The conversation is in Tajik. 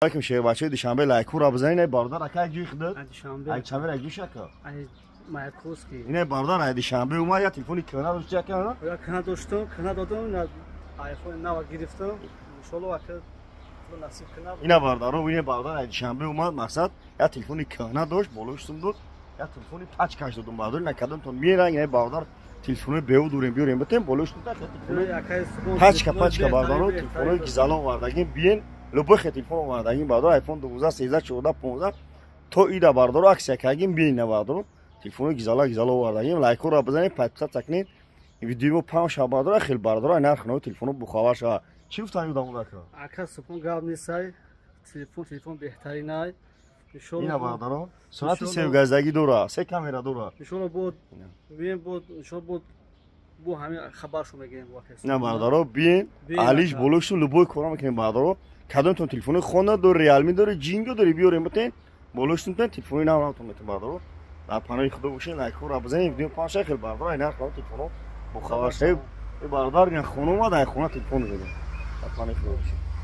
Алейкум шербачаи душанбе лайкура бизанин бардар ака ҷӯи худод душанбе ай чамер ай ҷӯшака ай маякоски ина бардар ай душанбе ума я телефони кана рӯчака я кана доштам кана додам на айфон нава гирифтам иншаллоҳ ака насиб кана ина бардаро ина бардар ай душанбе умад мақсад я телефони кана дошт болоштум дод я телефони тач каш додум бардар накадамтон мера ина бардар телефони беу дурем биёрем битем болоштум та телефони пачка бардаро телефони гизалон вардагин биен любой телефон вардагин бардар айфон 12 13 14 15 то ида бардаро аксия кагин биена бардар телефони гизало вардагин лайкура бизанед подписат сакнед видео памша бардар хел бардар нархно телефону бухавар ша чи гуфтан юдам удака ака супон гап несай телефон беҳтаринай иншаллоҳ ина бардаро сурати севгаздагӣ дора се камера дора иншаллоҳ бод биен бод иншаллоҳ бод бо ҳамин хабаршо мегирем ина бардаро биен алиш болошту любой кора мекунем бардаро кадомтон телефони хона дори реалми дори джинго дори биёрем битен болоштунтен телефони навнатон метон бардаро дар панои худо бошед лайкура бизанед видео памша хел бардаро ай нархно телефону бухавар ша бардар ин хона омад ай хона телефон медем дар панои худо бошед